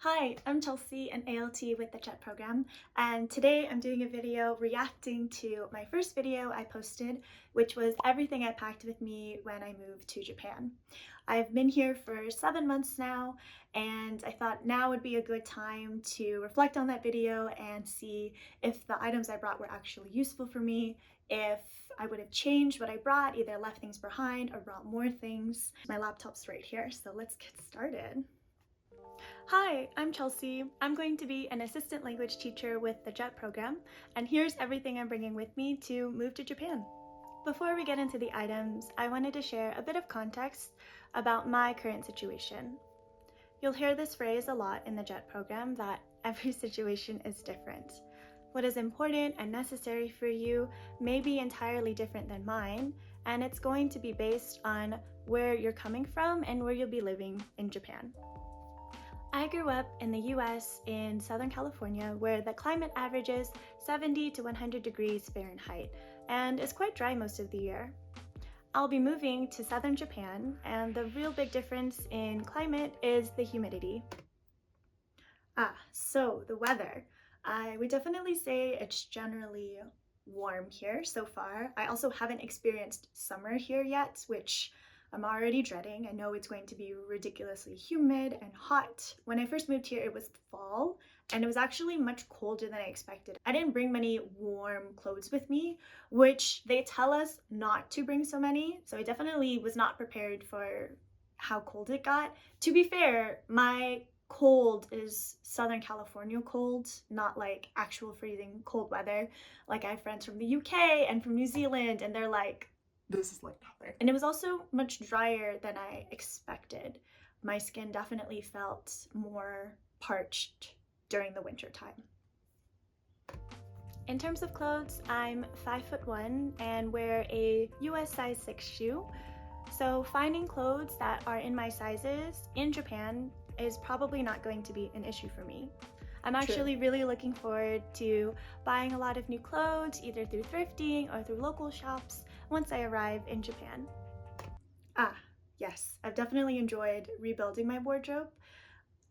Hi, I'm Chelsea, an ALT with the CHET program, and today I'm doing a video reacting to my first video I posted, which was everything I packed with me when I moved to Japan. I've been here for 7 months now, and I thought now would be a good time to reflect on that video and see if the items I brought were actually useful for me, if I would have changed what I brought, either left things behind or brought more things. My laptop's right here, so let's get started. Hi, I'm Chelsea. I'm going to be an assistant language teacher with the JET program, and here's everything I'm bringing with me to move to Japan. Before we get into the items, I wanted to share a bit of context about my current situation. You'll hear this phrase a lot in the JET program that every situation is different. What is important and necessary for you may be entirely different than mine, and it's going to be based on where you're coming from and where you'll be living in Japan. I grew up in the US in Southern California, where the climate averages 70 to 100 degrees Fahrenheit and is quite dry most of the year. I'll be moving to southern Japan, and the real big difference in climate is the humidity. So the weather. I would definitely say it's generally warm here so far. I also haven't experienced summer here yet, which I'm already dreading. I know it's going to be ridiculously humid and hot. When I first moved here, it was fall, and it was actually much colder than I expected. I didn't bring many warm clothes with me, which they tell us not to bring so many, so I definitely was not prepared for how cold it got. To be fair, my cold is Southern California cold, not like actual freezing cold weather. Like, I have friends from the UK and from New Zealand, and they're like, this is like nothing. And it was also much drier than I expected. My skin definitely felt more parched during the winter time. In terms of clothes, I'm 5'1" and wear a US size 6 shoe. So finding clothes that are in my sizes in Japan is probably not going to be an issue for me. I'm actually really looking forward to buying a lot of new clothes, either through thrifting or through local shops, once I arrive in Japan. Yes, I've definitely enjoyed rebuilding my wardrobe,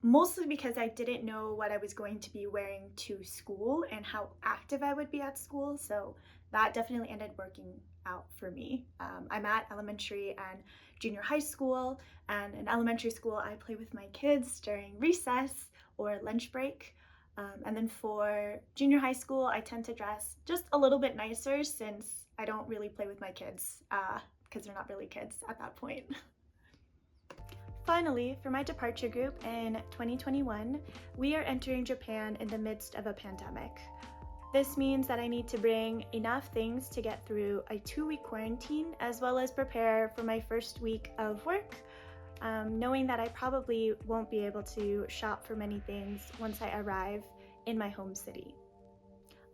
mostly because I didn't know what I was going to be wearing to school and how active I would be at school, so that definitely ended working out for me. I'm at elementary and junior high school, and in elementary school I play with my kids during recess or lunch break. And then for junior high school, I tend to dress just a little bit nicer since I don't really play with my kids because they're not really kids at that point. Finally, for my departure group in 2021, we are entering Japan in the midst of a pandemic. This means that I need to bring enough things to get through a 2-week quarantine, as well as prepare for my first week of work, knowing that I probably won't be able to shop for many things once I arrive in my home city.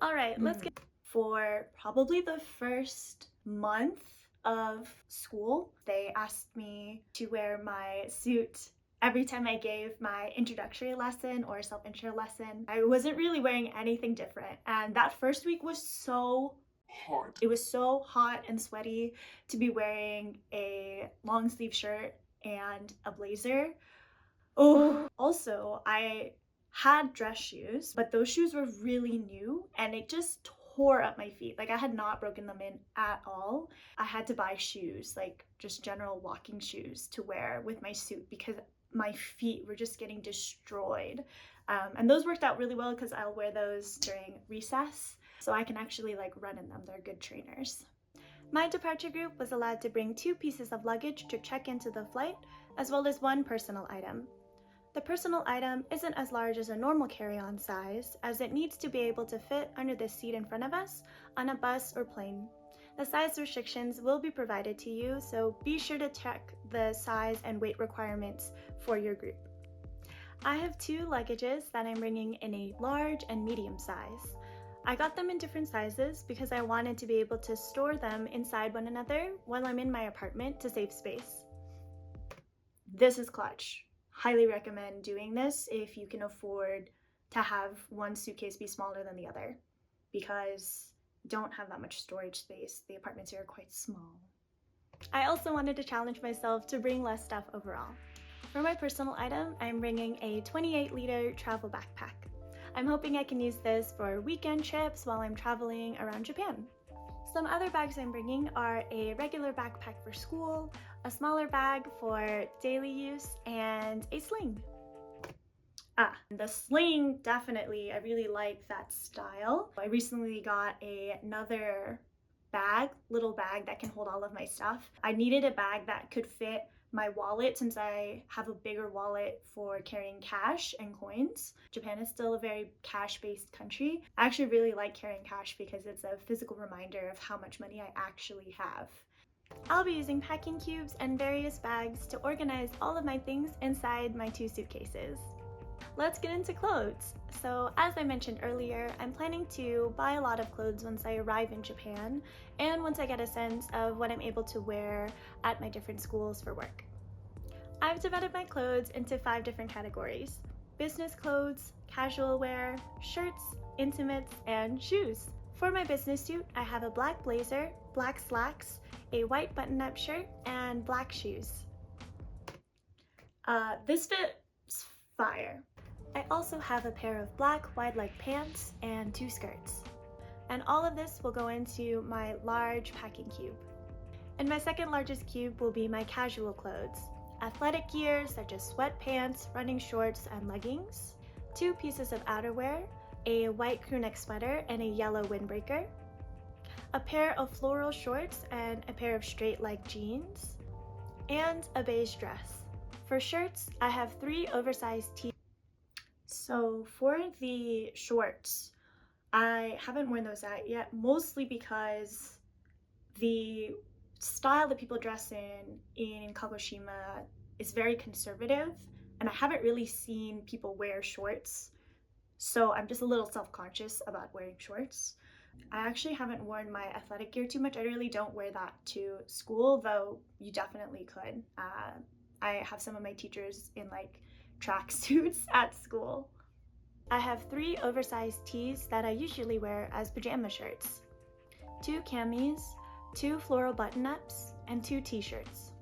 All right, let's get for probably the first month of school. They asked me to wear my suit every time I gave my introductory lesson or self-intro lesson. I wasn't really wearing anything different, and that first week was so hot. It was so hot and sweaty to be wearing a long sleeve shirt and a blazer. Also, I had dress shoes, but those shoes were really new and it just tore up my feet. Like, I had not broken them in at all. I had to buy shoes, like just general walking shoes to wear with my suit because my feet were just getting destroyed. And those worked out really well because I'll wear those during recess, so I can actually like run in them. They're good trainers. My departure group was allowed to bring 2 pieces of luggage to check into the flight, as well as 1 personal item. The personal item isn't as large as a normal carry-on size, as it needs to be able to fit under the seat in front of us on a bus or plane. The size restrictions will be provided to you, so be sure to check the size and weight requirements for your group. I have 2 luggages that I'm bringing in a large and medium size. I got them in different sizes because I wanted to be able to store them inside one another while I'm in my apartment to save space. This is clutch. Highly recommend doing this if you can afford to have one suitcase be smaller than the other, because you don't have that much storage space. The apartments here are quite small. I also wanted to challenge myself to bring less stuff overall. For my personal item, I'm bringing a 28-liter travel backpack. I'm hoping I can use this for weekend trips while I'm traveling around Japan. Some other bags I'm bringing are a regular backpack for school, a smaller bag for daily use, and a sling. The sling, definitely, I really like that style. I recently got another little bag that can hold all of my stuff. I needed a bag that could fit my wallet since I have a bigger wallet for carrying cash and coins. Japan is still a very cash-based country. I actually really like carrying cash because it's a physical reminder of how much money I actually have. I'll be using packing cubes and various bags to organize all of my things inside my 2 suitcases. Let's get into clothes. So as I mentioned earlier, I'm planning to buy a lot of clothes once I arrive in Japan and once I get a sense of what I'm able to wear at my different schools for work. I've divided my clothes into 5 different categories: business clothes, casual wear, shirts, intimates, and shoes. For my business suit, I have a black blazer, black slacks, a white button-up shirt, and black shoes. This fits fire. I also have a pair of black wide-leg pants and 2 skirts. And all of this will go into my large packing cube. And my second largest cube will be my casual clothes: athletic gear such as sweatpants, running shorts, and leggings, 2 pieces of outerwear, a white crewneck sweater and a yellow windbreaker, a pair of floral shorts and a pair of straight leg jeans, and a beige dress. For shirts, I have 3 oversized tees. So for the shorts, I haven't worn those out yet, mostly because the style that people dress in Kagoshima is very conservative, and I haven't really seen people wear shorts, so I'm just a little self-conscious about wearing shorts. I actually haven't worn my athletic gear too much. I really don't wear that to school, though you definitely could. I have some of my teachers in like track suits at school. I have 3 oversized tees that I usually wear as pajama shirts, 2 camis, 2 floral button-ups, and 2 t-shirts.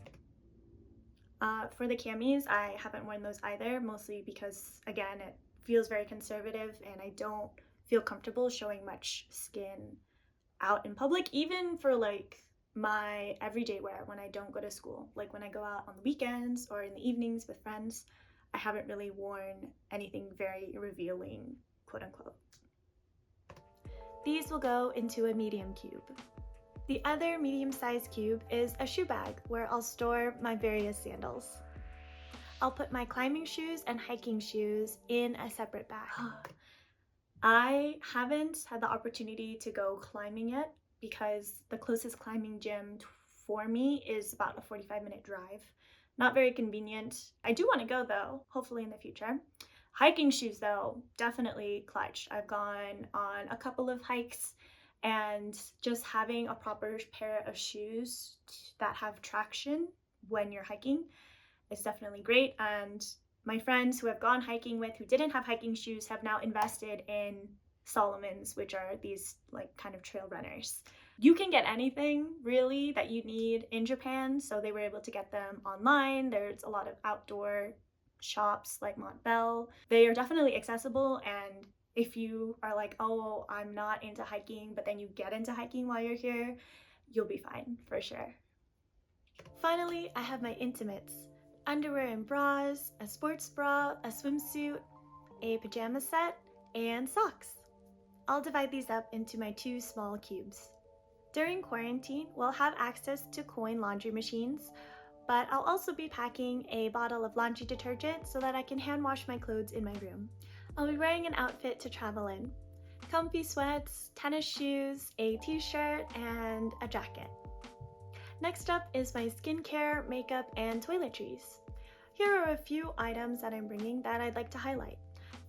For the camis, I haven't worn those either, mostly because, again, it feels very conservative and I don't feel comfortable showing much skin out in public, even for like my everyday wear when I don't go to school. Like when I go out on the weekends or in the evenings with friends, I haven't really worn anything very revealing, quote unquote. These will go into a medium cube. The other medium-sized cube is a shoe bag where I'll store my various sandals. I'll put my climbing shoes and hiking shoes in a separate bag. I haven't had the opportunity to go climbing yet because the closest climbing gym for me is about a 45-minute drive. Not very convenient. I do want to go though, hopefully in the future. Hiking shoes though, definitely clutch. I've gone on a couple of hikes and just having a proper pair of shoes that have traction when you're hiking is definitely great. And my friends who have gone hiking with who didn't have hiking shoes have now invested in Solomon's, which are these like kind of trail runners. You can get anything really that you need in Japan, so they were able to get them online. There's a lot of outdoor shops like Montbell. They are definitely accessible, and if you are like, oh, I'm not into hiking, but then you get into hiking while you're here, you'll be fine for sure. Finally, I have my intimates: underwear and bras, a sports bra, a swimsuit, a pajama set, and socks. I'll divide these up into my 2 small cubes. During quarantine, we'll have access to coin laundry machines, but I'll also be packing a bottle of laundry detergent so that I can hand wash my clothes in my room. I'll be wearing an outfit to travel in: comfy sweats, tennis shoes, a t-shirt, and a jacket. Next up is my skincare, makeup, and toiletries. Here are a few items that I'm bringing that I'd like to highlight.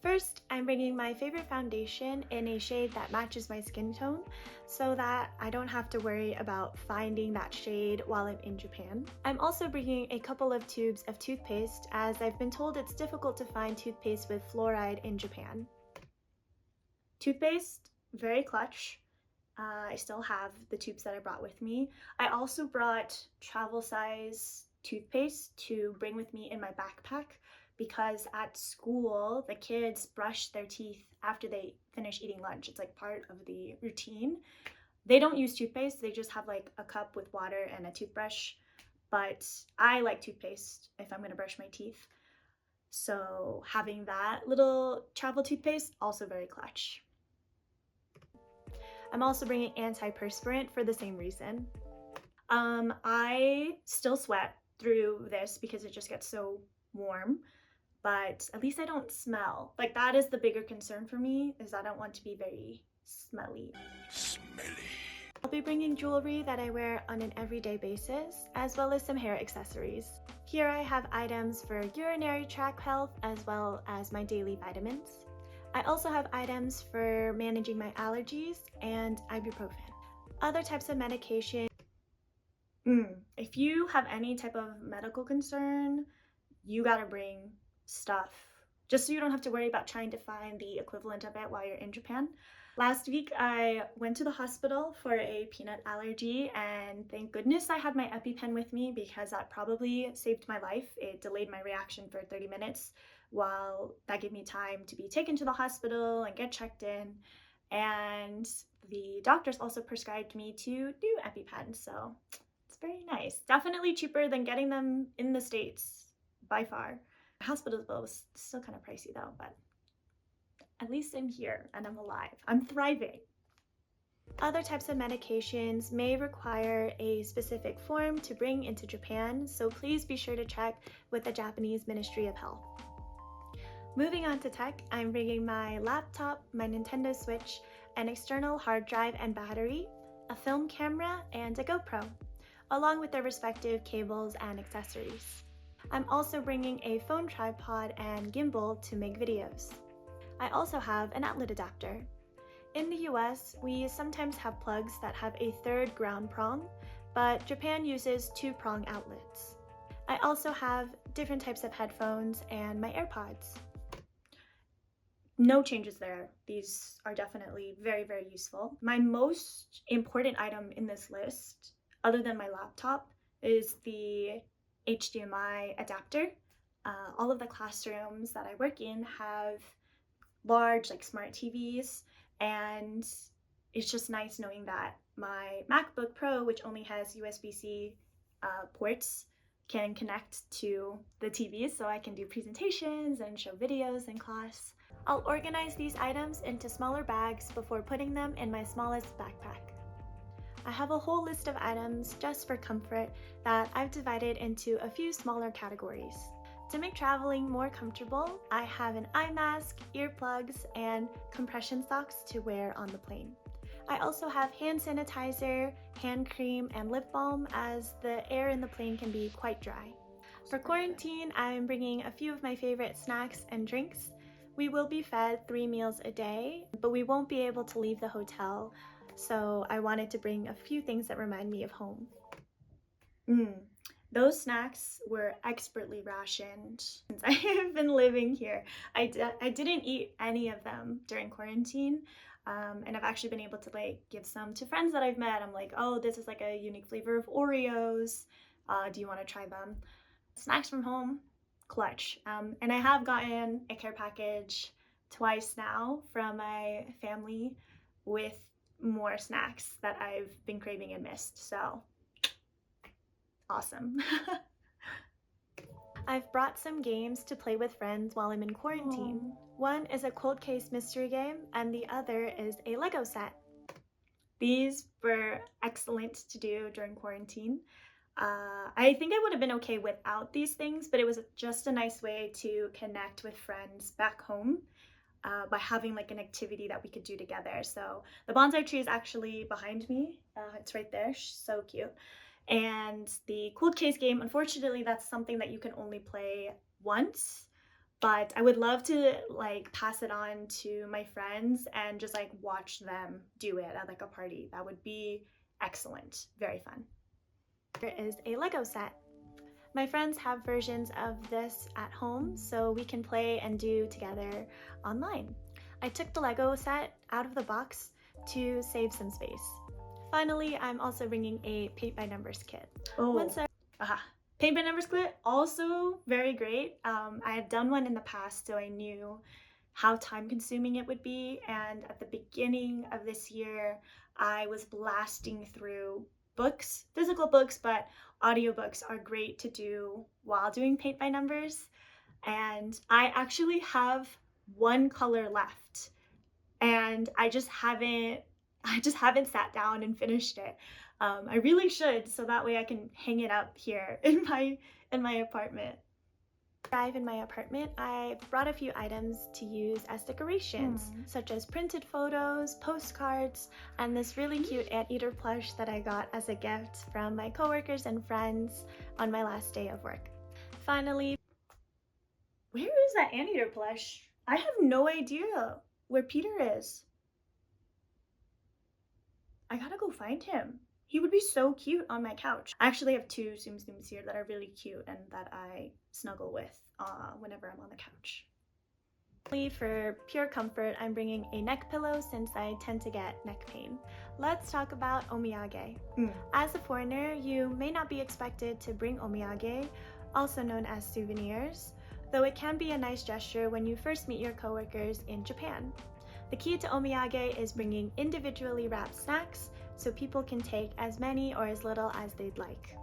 First, I'm bringing my favorite foundation in a shade that matches my skin tone so that I don't have to worry about finding that shade while I'm in Japan. I'm also bringing a couple of tubes of toothpaste, as I've been told it's difficult to find toothpaste with fluoride in Japan. Toothpaste, very clutch. I still have the tubes that I brought with me. I also brought travel size toothpaste to bring with me in my backpack because at school the kids brush their teeth after they finish eating lunch. It's like part of the routine. They don't use toothpaste, they just have like a cup with water and a toothbrush, but I like toothpaste if I'm gonna brush my teeth. So having that little travel toothpaste, also very clutch. I'm also bringing antiperspirant for the same reason. I still sweat through this because it just gets so warm, but at least I don't smell. Like that is the bigger concern for me, is I don't want to be very smelly. I'll be bringing jewelry that I wear on an everyday basis, as well as some hair accessories. Here I have items for urinary tract health as well as my daily vitamins. I also have items for managing my allergies and ibuprofen. Other types of medication. If you have any type of medical concern, you gotta bring stuff, just so you don't have to worry about trying to find the equivalent of it while you're in Japan. Last week, I went to the hospital for a peanut allergy, and thank goodness I had my EpiPen with me because that probably saved my life. It delayed my reaction for 30 minutes, while that gave me time to be taken to the hospital and get checked in. And the doctors also prescribed me to do EpiPen, so it's very nice. Definitely cheaper than getting them in the States, by far. My hospital bill was still kind of pricey though, but at least I'm here and I'm alive. I'm thriving. Other types of medications may require a specific form to bring into Japan, so please be sure to check with the Japanese Ministry of Health. Moving on to tech, I'm bringing my laptop, my Nintendo Switch, an external hard drive and battery, a film camera, and a GoPro, along with their respective cables and accessories. I'm also bringing a phone tripod and gimbal to make videos. I also have an outlet adapter. In the US, we sometimes have plugs that have a third ground prong, but Japan uses 2-prong outlets. I also have different types of headphones and my AirPods. No changes there. These are definitely very, very useful. My most important item in this list, other than my laptop, is the HDMI adapter. All of the classrooms that I work in have large, like smart TVs, and it's just nice knowing that my MacBook Pro, which only has USB-C ports, can connect to the TVs so I can do presentations and show videos in class. I'll organize these items into smaller bags before putting them in my smallest backpack. I have a whole list of items just for comfort that I've divided into a few smaller categories. To make traveling more comfortable, I have an eye mask, earplugs, and compression socks to wear on the plane. I also have hand sanitizer, hand cream, and lip balm as the air in the plane can be quite dry. For quarantine, I'm bringing a few of my favorite snacks and drinks. We will be fed 3 meals a day, but we won't be able to leave the hotel, so I wanted to bring a few things that remind me of home. Those snacks were expertly rationed since I have been living here. I didn't eat any of them during quarantine, and I've actually been able to like give some to friends that I've met. I'm like, oh, this is like a unique flavor of Oreos. Do you want to try them? Snacks from home, clutch. And I have gotten a care package twice now from my family with more snacks that I've been craving and missed, so awesome. I've brought some games to play with friends while I'm in quarantine. One is a cold case mystery game and the other is a Lego set. These were excellent to do during quarantine. I think I would have been okay without these things, but it was just a nice way to connect with friends back home by having like an activity that we could do together. So the bonsai tree is actually behind me. It's right there, so cute. And the cold case game, unfortunately, that's something that you can only play once, but I would love to like pass it on to my friends and just like watch them do it at like a party. That would be excellent, very fun. There is a Lego set. My friends have versions of this at home, so we can play and do together online. I took the Lego set out of the box to save some space. Finally, I'm also bringing a paint by numbers kit. Paint by numbers kit, also very great. I had done one in the past, so I knew how time consuming it would be. And at the beginning of this year, I was blasting through books, physical books, but audiobooks are great to do while doing paint by numbers. And I actually have one color left, and I just haven't sat down and finished it. I really should, so that way I can hang it up here in my apartment. Arrive in my apartment, I brought a few items to use as decorations, such as printed photos, postcards, and this really cute anteater plush that I got as a gift from my coworkers and friends on my last day of work. Finally, where is that anteater plush? I have no idea where Peter is. I gotta go find him. He would be so cute on my couch. I actually have two Tsum Tsums here that are really cute and that I snuggle with whenever I'm on the couch. For pure comfort, I'm bringing a neck pillow since I tend to get neck pain. Let's talk about omiyage. As a foreigner, you may not be expected to bring omiyage, also known as souvenirs, though it can be a nice gesture when you first meet your coworkers in Japan. The key to omiyage is bringing individually wrapped snacks so people can take as many or as little as they'd like.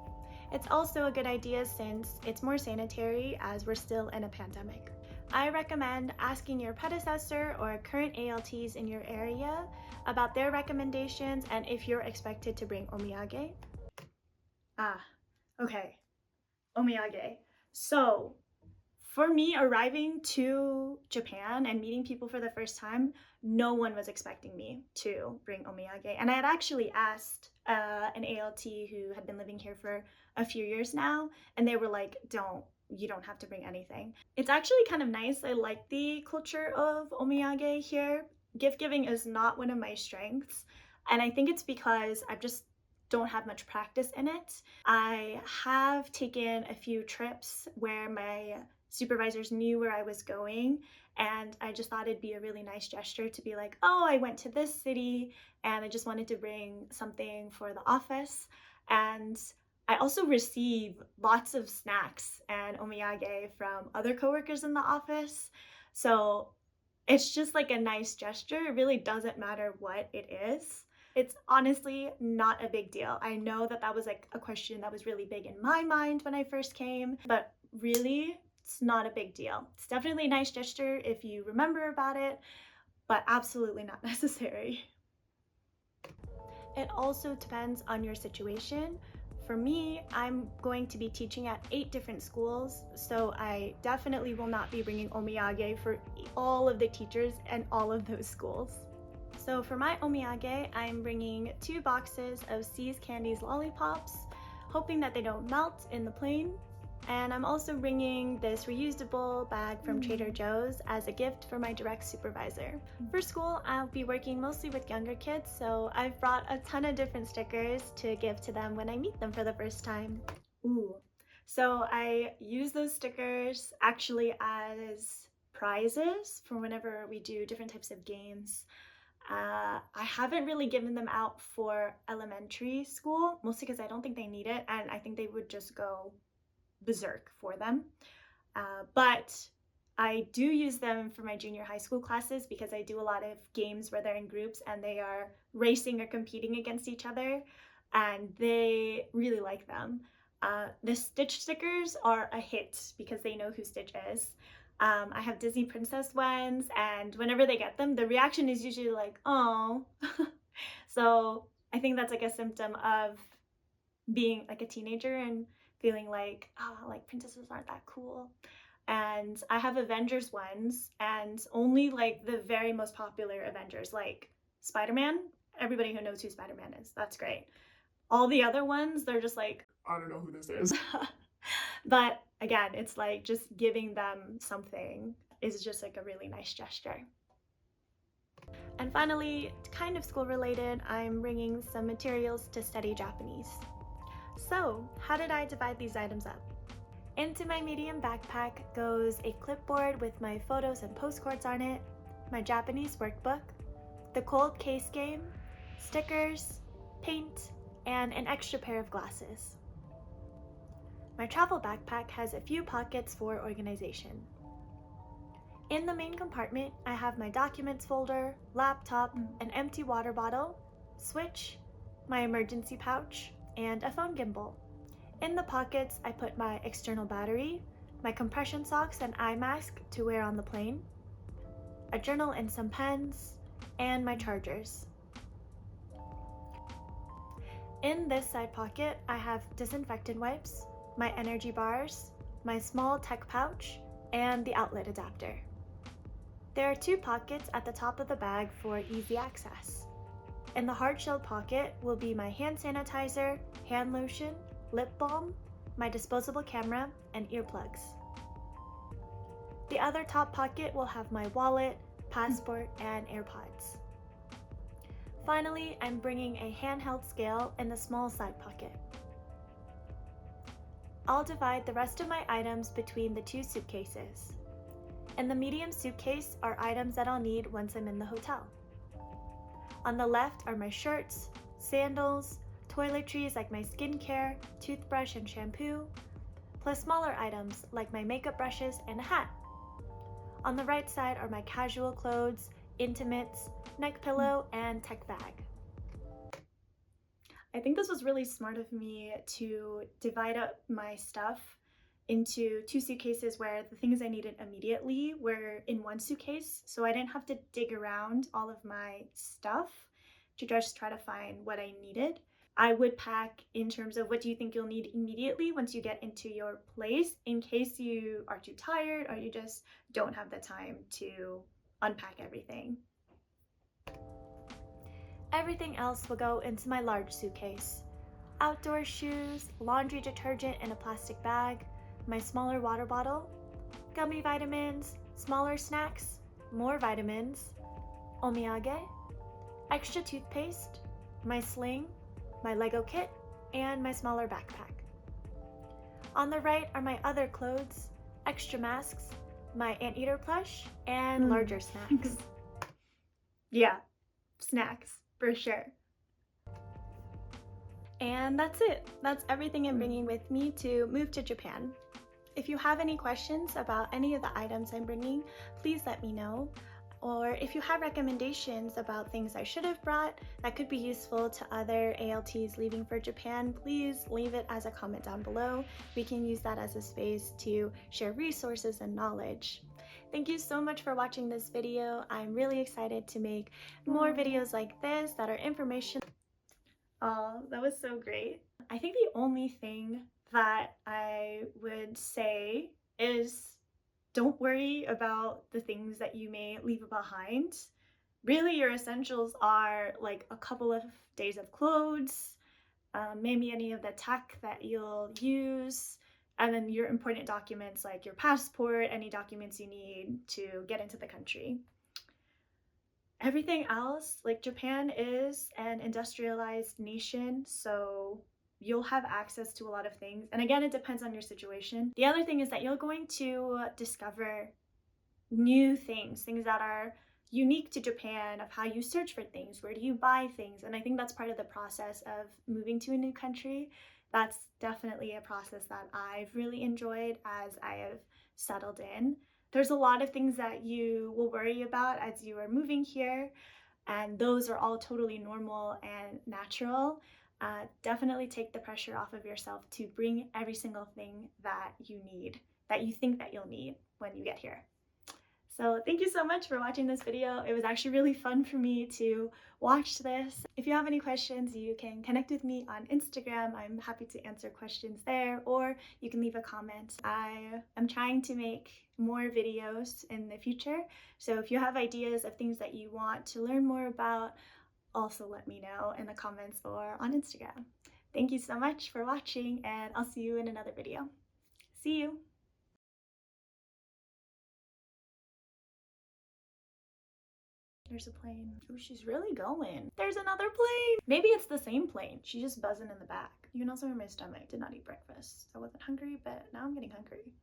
It's also a good idea since it's more sanitary as we're still in a pandemic. I recommend asking your predecessor or current ALTs in your area about their recommendations and if you're expected to bring omiyage. Okay, omiyage. So, for me, arriving to Japan and meeting people for the first time, no one was expecting me to bring omiyage. And I had actually asked an ALT who had been living here for a few years now, and they were like, you don't have to bring anything. It's actually kind of nice. I like the culture of omiyage here. Gift giving is not one of my strengths, and I think it's because I just don't have much practice in it. I have taken a few trips where my supervisors knew where I was going, and I just thought it'd be a really nice gesture to be like, oh, I went to this city and I just wanted to bring something for the office. And I also receive lots of snacks and omiyage from other coworkers in the office, so it's just like a nice gesture. It really doesn't matter what it is. It's honestly not a big deal. I know that was like a question that was really big in my mind when I first came, but really, it's not a big deal. It's definitely a nice gesture if you remember about it, but absolutely not necessary. It also depends on your situation. For me, I'm going to be teaching at 8 different schools, so I definitely will not be bringing omiyage for all of the teachers and all of those schools. So for my omiyage, I'm bringing 2 boxes of See's Candies lollipops, hoping that they don't melt in the plane. And I'm also bringing this reusable bag from Trader Joe's as a gift for my direct supervisor. For school, I'll be working mostly with younger kids, so I've brought a ton of different stickers to give to them when I meet them for the first time. So I use those stickers actually as prizes for whenever we do different types of games. I haven't really given them out for elementary school, mostly because I don't think they need it, and I think they would just go berserk for them. But I do use them for my junior high school classes because I do a lot of games where they're in groups and they are racing or competing against each other, and they really like them. The Stitch stickers are a hit because they know who Stitch is. I have Disney Princess ones, and whenever they get them, the reaction is usually like, oh. So I think that's like a symptom of being like a teenager and feeling like, oh, like princesses aren't that cool. And I have Avengers ones, and only like the very most popular Avengers, like Spider-Man. Everybody who knows who Spider-Man is, that's great. All the other ones, they're just like, I don't know who this is. But again, it's like just giving them something is just like a really nice gesture. And finally, kind of school related, I'm bringing some materials to study Japanese. So, how did I divide these items up? Into my medium backpack goes a clipboard with my photos and postcards on it, my Japanese workbook, the cold case game, stickers, paint, and an extra pair of glasses. My travel backpack has a few pockets for organization. In the main compartment, I have my documents folder, laptop, an empty water bottle, switch, my emergency pouch, and a phone gimbal. In the pockets, I put my external battery, my compression socks and eye mask to wear on the plane, a journal and some pens, and my chargers. In this side pocket, I have disinfectant wipes, my energy bars, my small tech pouch, and the outlet adapter. There are 2 pockets at the top of the bag for easy access. In the hard-shelled pocket will be my hand sanitizer, hand lotion, lip balm, my disposable camera, and earplugs. The other top pocket will have my wallet, passport, and AirPods. Finally, I'm bringing a handheld scale in the small side pocket. I'll divide the rest of my items between the 2 suitcases. In the medium suitcase are items that I'll need once I'm in the hotel. On the left are my shirts, sandals, toiletries like my skincare, toothbrush and shampoo, plus smaller items like my makeup brushes and a hat. On the right side are my casual clothes, intimates, neck pillow, and tech bag. I think this was really smart of me to divide up my stuff into 2 suitcases where the things I needed immediately were in 1 suitcase, so I didn't have to dig around all of my stuff to just try to find what I needed. I would pack in terms of what do you think you'll need immediately once you get into your place in case you are too tired or you just don't have the time to unpack everything. Everything else will go into my large suitcase. Outdoor shoes, laundry detergent in a plastic bag, my smaller water bottle, gummy vitamins, smaller snacks, more vitamins, omiyage, extra toothpaste, my sling, my Lego kit, and my smaller backpack. On the right are my other clothes, extra masks, my anteater plush, and larger snacks. Yeah, snacks, for sure. And that's it. That's everything I'm bringing with me to move to Japan. If you have any questions about any of the items I'm bringing, please let me know. Or if you have recommendations about things I should have brought that could be useful to other ALTs leaving for Japan, please leave it as a comment down below. We can use that as a space to share resources and knowledge. Thank you so much for watching this video. I'm really excited to make more videos like this that are informational. Oh, that was so great. I think the only thing that I would say is don't worry about the things that you may leave behind. Really, your essentials are like a couple of days of clothes, maybe any of the tech that you'll use, and then your important documents like your passport, any documents you need to get into the country. Everything else, like Japan is an industrialized nation, so you'll have access to a lot of things. And again, it depends on your situation. The other thing is that you're going to discover new things that are unique to Japan, of how you search for things, where do you buy things. And I think that's part of the process of moving to a new country. That's definitely a process that I've really enjoyed as I have settled in. There's a lot of things that you will worry about as you are moving here, and those are all totally normal and natural. Definitely take the pressure off of yourself to bring every single thing that you need, that you think that you'll need when you get here. So thank you so much for watching this video. It was actually really fun for me to watch this. If you have any questions, you can connect with me on Instagram. I'm happy to answer questions there, or you can leave a comment. I am trying to make more videos in the future. So if you have ideas of things that you want to learn more about, also let me know in the comments or on Instagram. Thank you so much for watching, and I'll see you in another video. See you! There's a plane. Oh, she's really going. There's another plane. Maybe it's the same plane. She's just buzzing in the back. You can also hear my stomach. Did not eat breakfast. I wasn't hungry, but now I'm getting hungry.